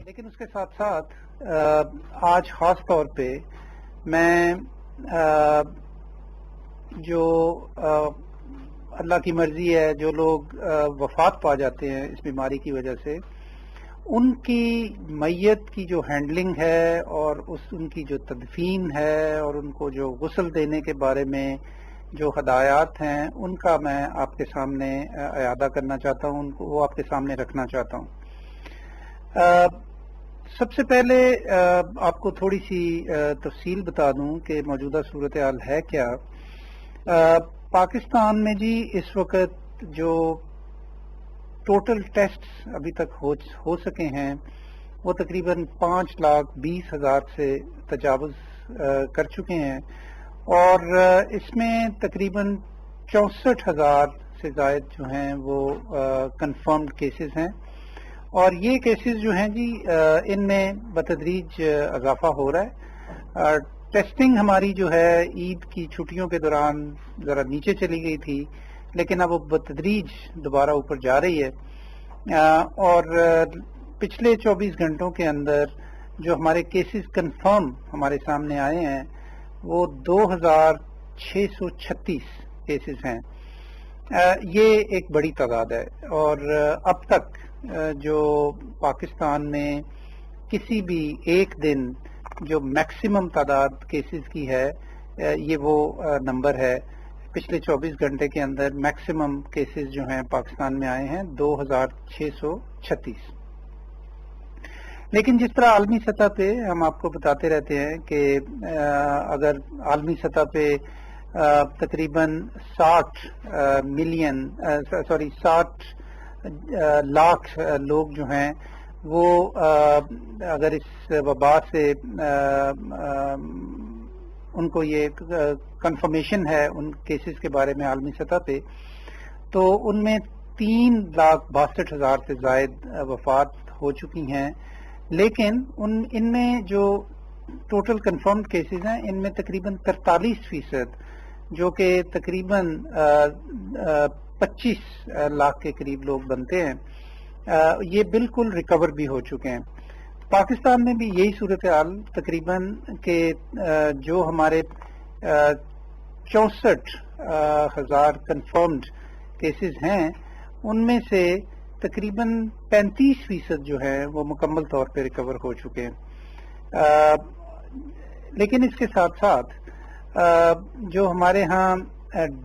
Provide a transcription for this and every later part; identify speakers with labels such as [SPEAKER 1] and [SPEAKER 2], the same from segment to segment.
[SPEAKER 1] لیکن اس کے ساتھ ساتھ آج خاص طور پہ میں جو اللہ کی مرضی ہے جو لوگ وفات پا جاتے ہیں اس بیماری کی وجہ سے، ان کی میت کی جو ہینڈلنگ ہے اور ان کی جو تدفین ہے اور ان کو جو غسل دینے کے بارے میں جو ہدایات ہیں ان کا میں آپ کے سامنے اعادہ کرنا چاہتا ہوں، ان کو وہ آپ کے سامنے رکھنا چاہتا ہوں۔ سب سے پہلے آپ کو تھوڑی سی تفصیل بتا دوں کہ موجودہ صورتحال ہے کیا۔ پاکستان میں جی اس وقت جو ٹوٹل ٹیسٹ ابھی تک ہو سکے ہیں وہ تقریباً 5,20,000 سے تجاوز کر چکے ہیں، اور اس میں تقریباً 64,000 سے زائد جو ہیں وہ کنفرمڈ کیسز ہیں، اور یہ کیسز جو ہیں جی ان میں بتدریج اضافہ ہو رہا ہے۔ ٹیسٹنگ ہماری جو ہے عید کی چھٹیوں کے دوران ذرا نیچے چلی گئی تھی، لیکن اب وہ بتدریج دوبارہ اوپر جا رہی ہے، اور پچھلے 24 گھنٹوں کے اندر جو ہمارے کیسز کنفرم ہمارے سامنے آئے ہیں وہ 2,636 کیسز ہیں۔ یہ ایک بڑی تعداد ہے، اور اب تک جو پاکستان میں کسی بھی ایک دن جو میکسیمم تعداد کیسز کی ہے یہ وہ نمبر ہے۔ پچھلے 24 گھنٹے کے اندر میکسیمم کیسز جو ہیں پاکستان میں آئے ہیں 2,636۔ لیکن جس طرح عالمی سطح پہ ہم آپ کو بتاتے رہتے ہیں کہ اگر عالمی سطح پہ تقریباً 60 لاکھ لوگ جو ہیں وہ اگر اس وبا سے ان کو یہ کنفرمیشن ہے ان کیسز کے بارے میں عالمی سطح پہ، تو ان میں 3,62,000 سے زائد وفات ہو چکی ہیں، لیکن ان میں جو ٹوٹل کنفرمڈ کیسز ہیں ان میں تقریباً 43% جو کہ تقریباً 25 لاکھ کے قریب لوگ بنتے ہیں، یہ بالکل ریکور بھی ہو چکے ہیں۔ پاکستان میں بھی یہی صورتحال تقریباً کہ جو ہمارے 64,000 کنفرمڈ کیسز ہیں ان میں سے تقریباً 35% جو ہیں وہ مکمل طور پہ ریکور ہو چکے ہیں۔ لیکن اس کے ساتھ ساتھ جو ہمارے ہاں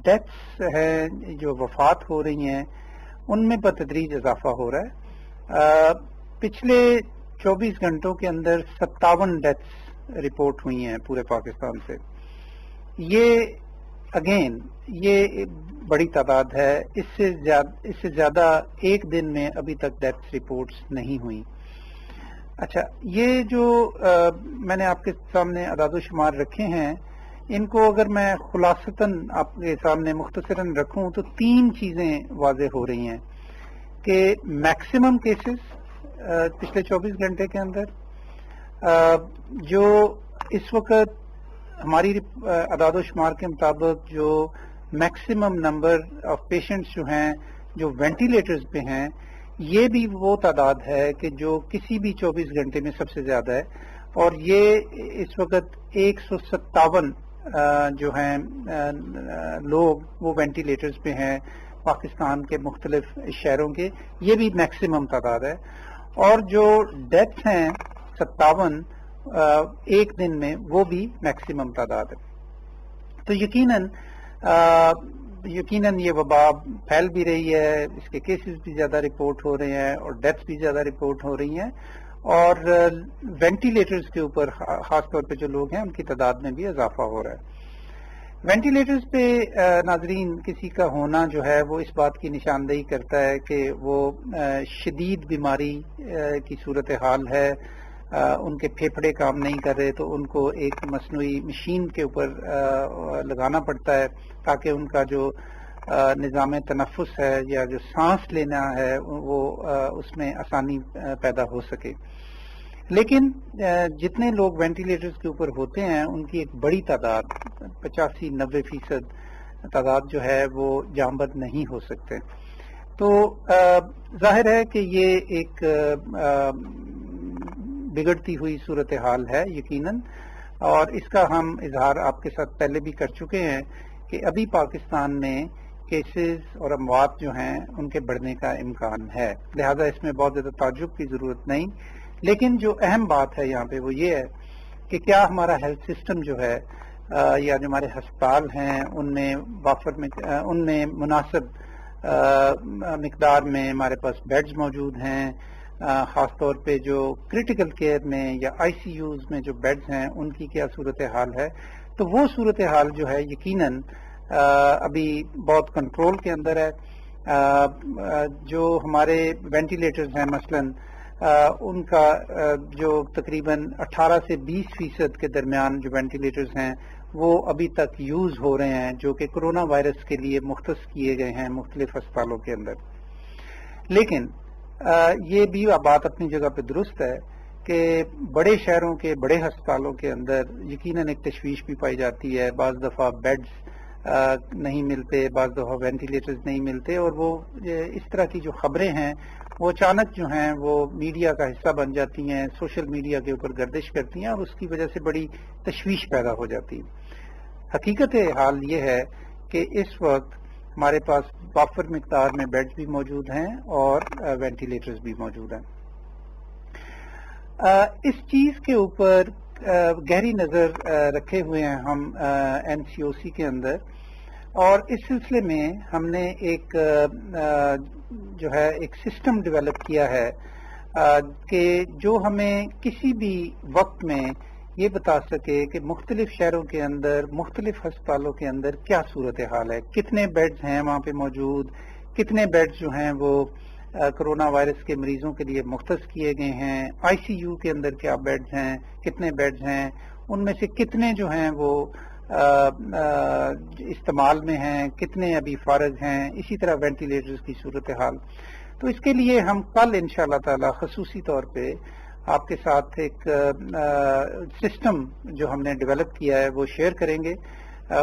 [SPEAKER 1] ڈیتھس ہیں، جو وفات ہو رہی ہیں، ان میں بتدریج اضافہ ہو رہا ہے۔ پچھلے 24 گھنٹوں کے اندر 57 ڈیتھس رپورٹ ہوئی ہیں پورے پاکستان سے۔ یہ بڑی تعداد ہے، اس سے زیادہ ایک دن میں ابھی تک ڈیتھ رپورٹس نہیں ہوئی۔ اچھا، یہ جو میں نے آپ کے سامنے اعداد و شمار رکھے ہیں، ان کو اگر میں خلاصتاً آپ کے سامنے مختصراً رکھوں تو 3 چیزیں واضح ہو رہی ہیں کہ میکسیمم کیسز پچھلے 24 گھنٹے کے اندر، جو اس وقت ہماری اعداد و شمار کے مطابق جو میکسیمم نمبر آف پیشنٹس جو ہیں جو وینٹیلیٹرز پہ ہیں، یہ بھی وہ تعداد ہے کہ جو کسی بھی 24 گھنٹے میں سب سے زیادہ ہے، اور یہ اس وقت 157 جو ہیں لوگ وہ وینٹیلیٹرز پہ ہیں پاکستان کے مختلف شہروں کے، یہ بھی میکسیمم تعداد ہے، اور جو ڈیتھ ہیں 57 ایک دن میں، وہ بھی میکسیمم تعداد ہے۔ تو یقیناً یہ وبا پھیل بھی رہی ہے، اس کے کیسز بھی زیادہ رپورٹ ہو رہے ہیں اور ڈیتھس بھی زیادہ رپورٹ ہو رہی ہیں، اور وینٹیلیٹرز کے اوپر خاص طور پہ جو لوگ ہیں ان کی تعداد میں بھی اضافہ ہو رہا ہے۔ وینٹیلیٹرز پہ ناظرین کسی کا ہونا جو ہے وہ اس بات کی نشاندہی کرتا ہے کہ وہ شدید بیماری کی صورتحال ہے، ان کے پھیپھڑے کام نہیں کر رہے تو ان کو ایک مصنوعی مشین کے اوپر لگانا پڑتا ہے تاکہ ان کا جو نظام تنفس ہے یا جو سانس لینا ہے وہ اس میں آسانی پیدا ہو سکے۔ لیکن جتنے لوگ وینٹیلیٹرز کے اوپر ہوتے ہیں ان کی ایک بڑی تعداد 85-90% تعداد جو ہے وہ جانبد نہیں ہو سکتے۔ تو ظاہر ہے کہ یہ ایک بگڑتی ہوئی صورتحال ہے یقیناً، اور اس کا ہم اظہار آپ کے ساتھ پہلے بھی کر چکے ہیں کہ ابھی پاکستان میں کیسز اور اموات جو ہیں ان کے بڑھنے کا امکان ہے، لہذا اس میں بہت زیادہ تعجب کی ضرورت نہیں. لیکن جو اہم بات ہے یہاں پہ وہ یہ ہے کہ کیا ہمارا ہیلتھ سسٹم جو ہے یا جو ہمارے ہسپتال ہیں ان میں مناسب مقدار میں ہمارے پاس بیڈز موجود ہیں، خاص طور پہ جو کریٹیکل کیئر میں یا آئی سی یوز میں جو بیڈز ہیں ان کی کیا صورتحال ہے. تو وہ صورتحال جو ہے یقیناً ابھی بہت کنٹرول کے اندر ہے. جو ہمارے وینٹیلیٹرز ہیں مثلاً ان کا جو تقریباً 18 سے 20% کے درمیان جو وینٹیلیٹرز ہیں وہ ابھی تک یوز ہو رہے ہیں، جو کہ کرونا وائرس کے لیے مختص کیے گئے ہیں مختلف ہسپتالوں کے اندر. لیکن یہ بھی بات اپنی جگہ پہ درست ہے کہ بڑے شہروں کے بڑے ہسپتالوں کے اندر یقیناً ایک تشویش بھی پائی جاتی ہے. بعض دفعہ بیڈز نہیں ملتے، بعض دفعہ وینٹیلیٹرز نہیں ملتے، اور وہ اس طرح کی جو خبریں ہیں وہ اچانک جو ہیں وہ میڈیا کا حصہ بن جاتی ہیں، سوشل میڈیا کے اوپر گردش کرتی ہیں، اور اس کی وجہ سے بڑی تشویش پیدا ہو جاتی ہے. حقیقت حال یہ ہے کہ اس وقت ہمارے پاس وافر مقدار میں بیڈز بھی موجود ہیں اور وینٹیلیٹرز بھی موجود ہیں. اس چیز کے اوپر گہری نظر رکھے ہوئے ہیں ہم این سی او سی کے اندر، اور اس سلسلے میں ہم نے ایک جو ہے ایک سسٹم ڈیولپ کیا ہے کہ جو ہمیں کسی بھی وقت میں یہ بتا سکے کہ مختلف شہروں کے اندر مختلف ہسپتالوں کے اندر کیا صورتحال ہے، کتنے بیڈز ہیں وہاں پہ موجود، کتنے بیڈز جو ہیں وہ کرونا وائرس کے مریضوں کے لیے مختص کیے گئے ہیں، آئی سی یو کے اندر کیا بیڈز ہیں، کتنے بیڈز ہیں، ان میں سے کتنے جو ہیں وہ استعمال میں ہیں، کتنے ابھی فارغ ہیں، اسی طرح وینٹیلیٹرز کی صورتحال. تو اس کے لیے ہم کل انشاءاللہ تعالی خصوصی طور پہ آپ کے ساتھ ایک سسٹم جو ہم نے ڈیولپ کیا ہے وہ شیئر کریں گے.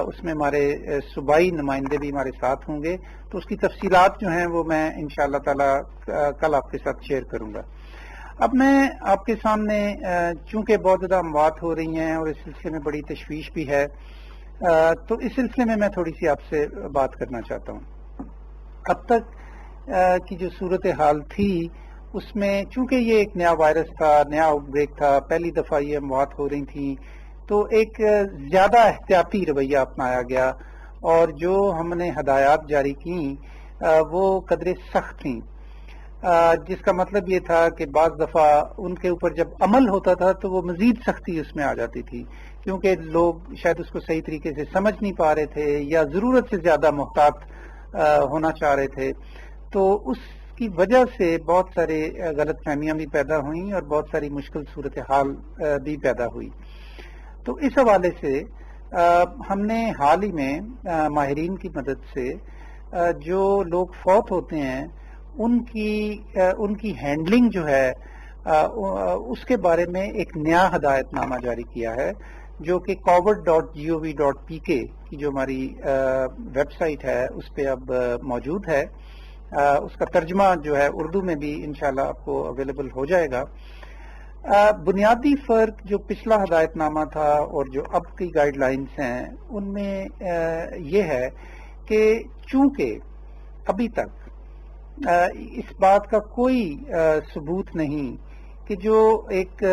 [SPEAKER 1] اس میں ہمارے صوبائی نمائندے بھی ہمارے ساتھ ہوں گے، تو اس کی تفصیلات جو ہیں وہ میں انشاءاللہ تعالی کل آپ کے ساتھ شیئر کروں گا. اب میں آپ کے سامنے چونکہ بہت زیادہ اموات ہو رہی ہیں اور اس سلسلے میں بڑی تشویش بھی ہے، تو اس سلسلے میں میں تھوڑی سی آپ سے بات کرنا چاہتا ہوں. اب تک کی جو صورتحال تھی اس میں چونکہ یہ ایک نیا وائرس تھا، نیا آؤٹ بریک تھا، پہلی دفعہ یہ اموات ہو رہی تھیں، تو ایک زیادہ احتیاطی رویہ اپنایا گیا، اور جو ہم نے ہدایات جاری کیں وہ قدرے سخت تھیں، جس کا مطلب یہ تھا کہ بعض دفعہ ان کے اوپر جب عمل ہوتا تھا تو وہ مزید سختی اس میں آ جاتی تھی، کیونکہ لوگ شاید اس کو صحیح طریقے سے سمجھ نہیں پا رہے تھے یا ضرورت سے زیادہ محتاط ہونا چاہ رہے تھے. تو اس کی وجہ سے بہت سارے غلط فہمیاں بھی پیدا ہوئیں اور بہت ساری مشکل صورتحال بھی پیدا ہوئی. تو اس حوالے سے ہم نے حال ہی میں ماہرین کی مدد سے جو لوگ فوت ہوتے ہیں ان کی ہینڈلنگ جو ہے اس کے بارے میں ایک نیا ہدایت نامہ جاری کیا ہے، جو کہ covid.gov.pk کی جو ہماری ویب سائٹ ہے اس پہ اب موجود ہے. اس کا ترجمہ جو ہے اردو میں بھی انشاءاللہ آپ کو اویلیبل ہو جائے گا. بنیادی فرق جو پچھلا ہدایت نامہ تھا اور جو اب کی گائیڈ لائنز ہیں ان میں یہ ہے کہ چونکہ ابھی تک اس بات کا کوئی ثبوت نہیں کہ جو ایک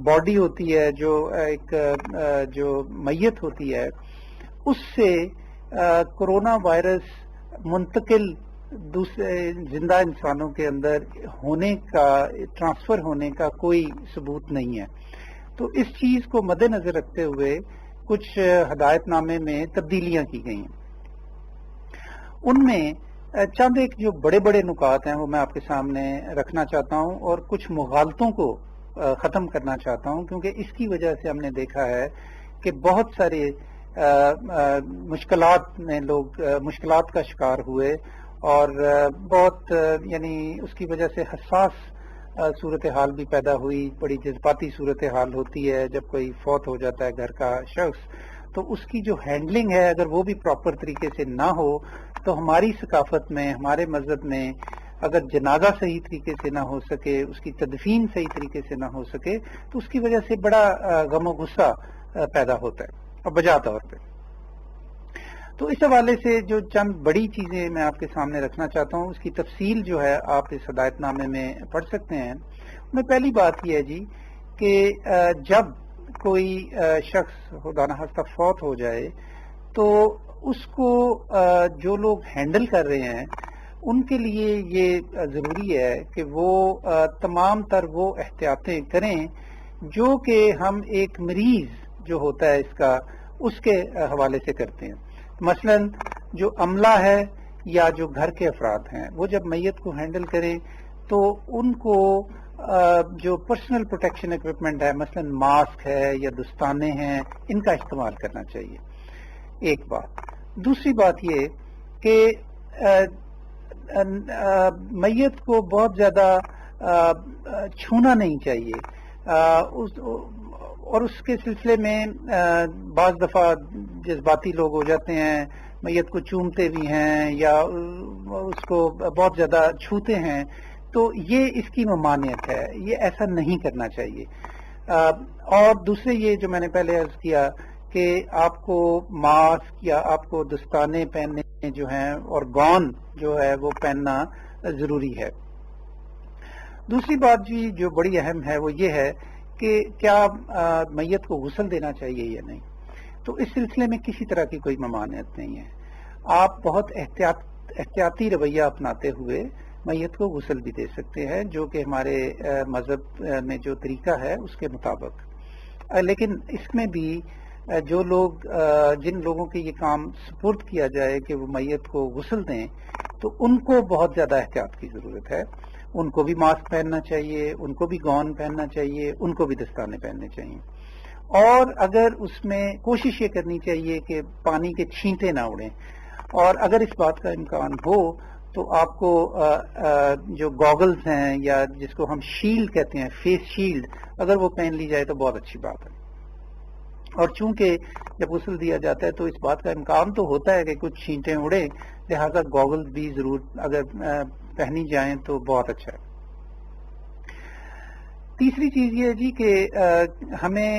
[SPEAKER 1] باڈی ہوتی ہے، جو میت ہوتی ہے، اس سے کرونا وائرس منتقل دوسرے زندہ انسانوں کے اندر ہونے کا، ٹرانسفر ہونے کا کوئی ثبوت نہیں ہے. تو اس چیز کو مد نظر رکھتے ہوئے کچھ ہدایت نامے میں تبدیلیاں کی گئی ہیں. ان میں چند ایک جو بڑے بڑے نکات ہیں وہ میں آپ کے سامنے رکھنا چاہتا ہوں اور کچھ مغالطوں کو ختم کرنا چاہتا ہوں، کیونکہ اس کی وجہ سے ہم نے دیکھا ہے کہ بہت سارے مشکلات کا شکار ہوئے اور بہت یعنی اس کی وجہ سے حساس صورتحال بھی پیدا ہوئی. بڑی جذباتی صورتحال ہوتی ہے جب کوئی فوت ہو جاتا ہے گھر کا شخص، تو اس کی جو ہینڈلنگ ہے اگر وہ بھی پراپر طریقے سے نہ ہو تو ہماری ثقافت میں، ہمارے مذہب میں اگر جنازہ صحیح طریقے سے نہ ہو سکے، اس کی تدفین صحیح طریقے سے نہ ہو سکے، تو اس کی وجہ سے بڑا غم و غصہ پیدا ہوتا ہے اور بجا طور پہ. تو اس حوالے سے جو چند بڑی چیزیں میں آپ کے سامنے رکھنا چاہتا ہوں، اس کی تفصیل جو ہے آپ اس ہدایت نامے میں پڑھ سکتے ہیں. میں پہلی بات یہ ہے جی کہ جب کوئی شخص خدا نخواستہ فوت ہو جائے تو اس کو جو لوگ ہینڈل کر رہے ہیں ان کے لیے یہ ضروری ہے کہ وہ تمام تر وہ احتیاطیں کریں جو کہ ہم ایک مریض جو ہوتا ہے اس کا اس کے حوالے سے کرتے ہیں. مثلا جو عملہ ہے یا جو گھر کے افراد ہیں وہ جب میت کو ہینڈل کریں تو ان کو جو پرسنل پروٹیکشن اکوپمنٹ ہے، مثلا ماسک ہے یا دستانے ہیں، ان کا استعمال کرنا چاہیے. ایک بات. دوسری بات یہ کہ میت کو بہت زیادہ چھونا نہیں چاہیے، اور اس کے سلسلے میں بعض دفعہ جذباتی لوگ ہو جاتے ہیں، میت کو چومتے بھی ہیں یا اس کو بہت زیادہ چھوتے ہیں، تو یہ اس کی ممانعت ہے، یہ ایسا نہیں کرنا چاہیے. اور دوسرے یہ جو میں نے پہلے عرض کیا کہ آپ کو ماسک یا آپ کو دستانے پہننے جو ہیں اور گون جو ہے وہ پہننا ضروری ہے. دوسری بات جی جو بڑی اہم ہے وہ یہ ہے کہ کیا میت کو غسل دینا چاہیے یا نہیں. تو اس سلسلے میں کسی طرح کی کوئی ممانعت نہیں ہے. آپ بہت احتیاطی رویہ اپناتے ہوئے میت کو غسل بھی دے سکتے ہیں، جو کہ ہمارے مذہب میں جو طریقہ ہے اس کے مطابق. لیکن اس میں بھی جو لوگ جن لوگوں کے یہ کام سپرد کیا جائے کہ وہ میت کو غسل دیں تو ان کو بہت زیادہ احتیاط کی ضرورت ہے. ان کو بھی ماسک پہننا چاہیے، ان کو بھی گون پہننا چاہیے، ان کو بھی دستانے پہننے چاہیے. اور اگر اس میں کوشش یہ کرنی چاہیے کہ پانی کے چھینٹے نہ اڑیں، اور اگر اس بات کا امکان ہو تو آپ کو جو گوگلز ہیں یا جس کو ہم شیلڈ کہتے ہیں، فیس شیلڈ، اگر وہ پہن لی جائے تو بہت اچھی بات ہے. اور چونکہ جب غسل دیا جاتا ہے تو اس بات کا امکان تو ہوتا ہے کہ کچھ چھینٹیں اڑے، لہذا گوگلز بھی ضرور اگر پہنی جائیں تو بہت اچھا ہے. تیسری چیز یہ ہے جی کہ ہمیں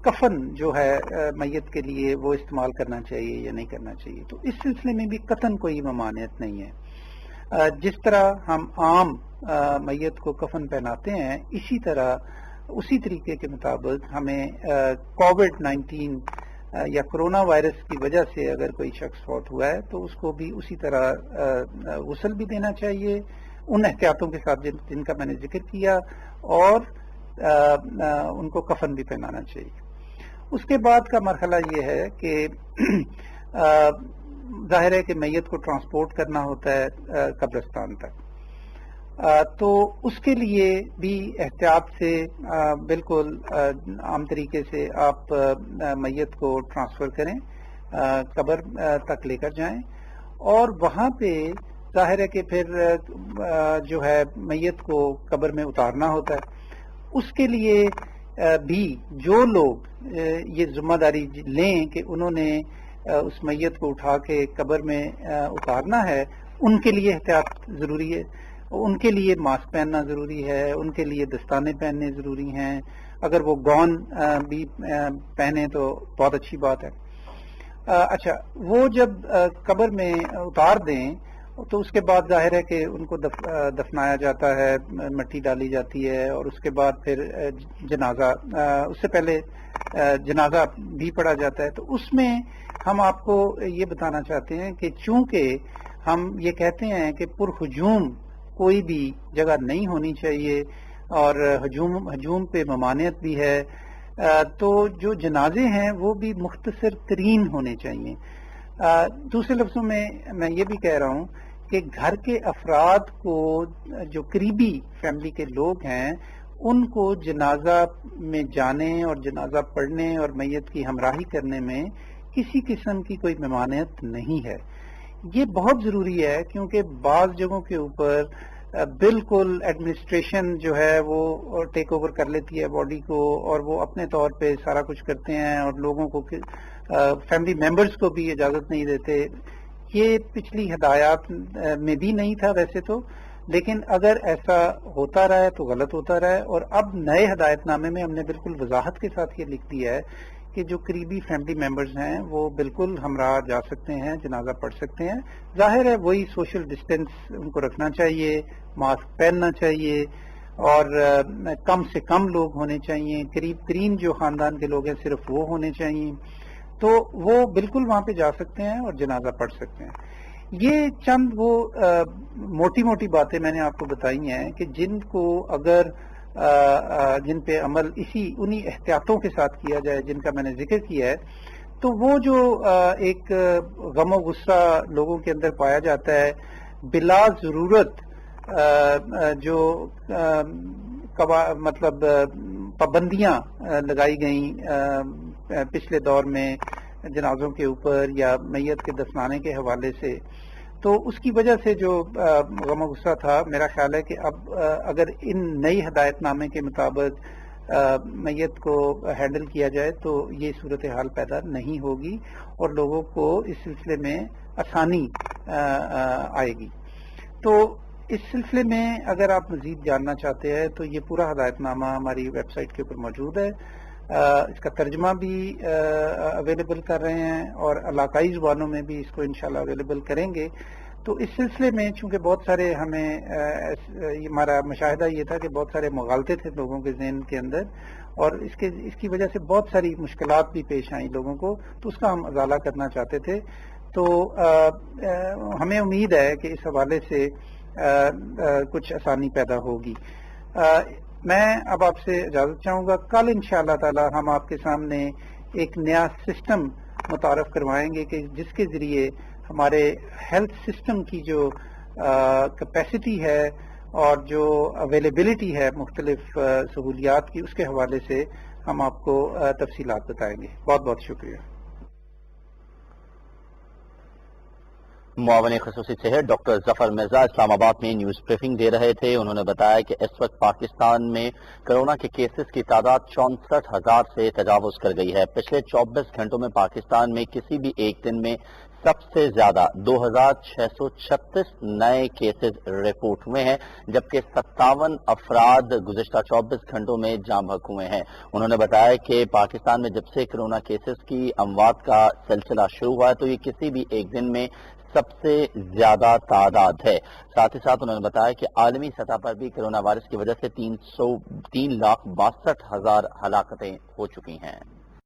[SPEAKER 1] کفن جو ہے میت کے لیے وہ استعمال کرنا چاہیے یا نہیں کرنا چاہیے. تو اس سلسلے میں بھی قطعاً کوئی ممانعت نہیں ہے. جس طرح ہم عام میت کو کفن پہناتے ہیں اسی طریقے کے مطابق ہمیں کووڈ-19 یا کرونا وائرس کی وجہ سے اگر کوئی شخص فوت ہوا ہے تو اس کو بھی اسی طرح غسل بھی دینا چاہیے ان احتیاطوں کے ساتھ جن کا میں نے ذکر کیا، اور ان کو کفن بھی پہنانا چاہیے. اس کے بعد کا مرحلہ یہ ہے کہ ظاہر ہے کہ میت کو ٹرانسپورٹ کرنا ہوتا ہے قبرستان تک، تو اس کے لیے بھی احتیاط سے بالکل عام طریقے سے آپ میت کو ٹرانسفر کریں، قبر تک لے کر جائیں، اور وہاں پہ ظاہر ہے کہ پھر جو ہے میت کو قبر میں اتارنا ہوتا ہے. اس کے لیے بھی جو لوگ یہ ذمہ داری لیں کہ انہوں نے اس میت کو اٹھا کے قبر میں اتارنا ہے، ان کے لیے احتیاط ضروری ہے. ان کے لیے ماسک پہننا ضروری ہے، ان کے لیے دستانے پہننے ضروری ہیں. اگر وہ گون بھی پہنے تو بہت اچھی بات ہے. اچھا، وہ جب قبر میں اتار دیں تو اس کے بعد ظاہر ہے کہ ان کو دفنایا جاتا ہے، مٹی ڈالی جاتی ہے، اور اس کے بعد پھر جنازہ، اس سے پہلے جنازہ بھی پڑھا جاتا ہے. تو اس میں ہم آپ کو یہ بتانا چاہتے ہیں کہ چونکہ ہم یہ کہتے ہیں کہ پرہجوم کوئی بھی جگہ نہیں ہونی چاہیے اور ہجوم پہ ممانعت بھی ہے، تو جو جنازے ہیں وہ بھی مختصر ترین ہونے چاہیے. دوسرے لفظوں میں یہ بھی کہہ رہا ہوں کہ گھر کے افراد کو، جو قریبی فیملی کے لوگ ہیں، ان کو جنازہ میں جانے اور جنازہ پڑھنے اور میت کی ہمراہی کرنے میں کسی قسم کی کوئی ممانعت نہیں ہے. یہ بہت ضروری ہے کیونکہ بعض جگہوں کے اوپر بالکل ایڈمنسٹریشن جو ہے وہ ٹیک اوور کر لیتی ہے باڈی کو، اور وہ اپنے طور پہ سارا کچھ کرتے ہیں اور لوگوں کو، فیملی ممبرز کو بھی اجازت نہیں دیتے. یہ پچھلی ہدایات میں بھی نہیں تھا ویسے تو، لیکن اگر ایسا ہوتا رہا ہے تو غلط ہوتا رہا ہے. اور اب نئے ہدایت نامے میں ہم نے بالکل وضاحت کے ساتھ یہ لکھ دیا ہے کہ جو قریبی فیملی ممبرز ہیں وہ بالکل ہمراہ جا سکتے ہیں، جنازہ پڑھ سکتے ہیں. ظاہر ہے وہی سوشل ڈسٹینس ان کو رکھنا چاہیے، ماسک پہننا چاہیے، اور کم سے کم لوگ ہونے چاہیے. قریب ترین جو خاندان کے لوگ ہیں صرف وہ ہونے چاہیے. تو وہ بالکل وہاں پہ جا سکتے ہیں اور جنازہ پڑھ سکتے ہیں. یہ چند وہ موٹی موٹی باتیں میں نے آپ کو بتائی ہیں کہ جن کو اگر جن پہ عمل انہی احتیاطوں کے ساتھ کیا جائے جن کا میں نے ذکر کیا ہے، تو وہ جو ایک غم و غصہ لوگوں کے اندر پایا جاتا ہے، بلا ضرورت جو مطلب پابندیاں لگائی گئیں پچھلے دور میں جنازوں کے اوپر یا میت کے دفنانے کے حوالے سے، تو اس کی وجہ سے جو غم و غصہ تھا، میرا خیال ہے کہ اب اگر ان نئی ہدایت نامے کے مطابق میت کو ہینڈل کیا جائے تو یہ صورتحال پیدا نہیں ہوگی اور لوگوں کو اس سلسلے میں آسانی آئے گی. تو اس سلسلے میں اگر آپ مزید جاننا چاہتے ہیں تو یہ پورا ہدایت نامہ ہماری ویب سائٹ کے اوپر موجود ہے. اس کا ترجمہ بھی اویلیبل کر رہے ہیں اور علاقائی زبانوں میں بھی اس کو انشاءاللہ اویلیبل کریں گے. تو اس سلسلے میں چونکہ بہت سارے ہمارا مشاہدہ یہ تھا کہ بہت سارے مغالطے تھے لوگوں کے ذہن کے اندر، اور اس کی وجہ سے بہت ساری مشکلات بھی پیش آئیں لوگوں کو، تو اس کا ہم ازالہ کرنا چاہتے تھے. تو ہمیں امید ہے کہ اس حوالے سے کچھ آسانی پیدا ہوگی. میں اب آپ سے اجازت چاہوں گا. کل انشاءاللہ تعالی ہم آپ کے سامنے ایک نیا سسٹم متعارف کروائیں گے کہ جس کے ذریعے ہمارے ہیلتھ سسٹم کی جو کیپیسٹی ہے اور جو اویلیبلٹی ہے مختلف سہولیات کی، اس کے حوالے سے ہم آپ کو تفصیلات بتائیں گے. بہت بہت شکریہ.
[SPEAKER 2] معاون خصوصی صحت ڈاکٹر ظفر مرزا اسلام آباد میں نیوز بریفنگ دے رہے تھے. انہوں نے بتایا کہ اس وقت پاکستان میں کرونا کے کیسز کی تعداد 64,000 سے تجاوز کر گئی ہے. پچھلے 24 گھنٹوں میں پاکستان میں کسی بھی ایک دن میں سب سے زیادہ 2,636 نئے کیسز رپورٹ ہوئے ہیں، جبکہ 57 افراد گزشتہ 24 گھنٹوں میں جاں بحق ہوئے ہیں. انہوں نے بتایا کہ پاکستان میں جب سے کرونا کیسز کی اموات کا سلسلہ شروع ہوا ہے تو یہ کسی بھی ایک دن میں سب سے زیادہ تعداد ہے. ساتھ ہی ساتھ انہوں نے بتایا کہ عالمی سطح پر بھی کرونا وائرس کی وجہ سے 3,62,000 ہلاکتیں ہو چکی ہیں.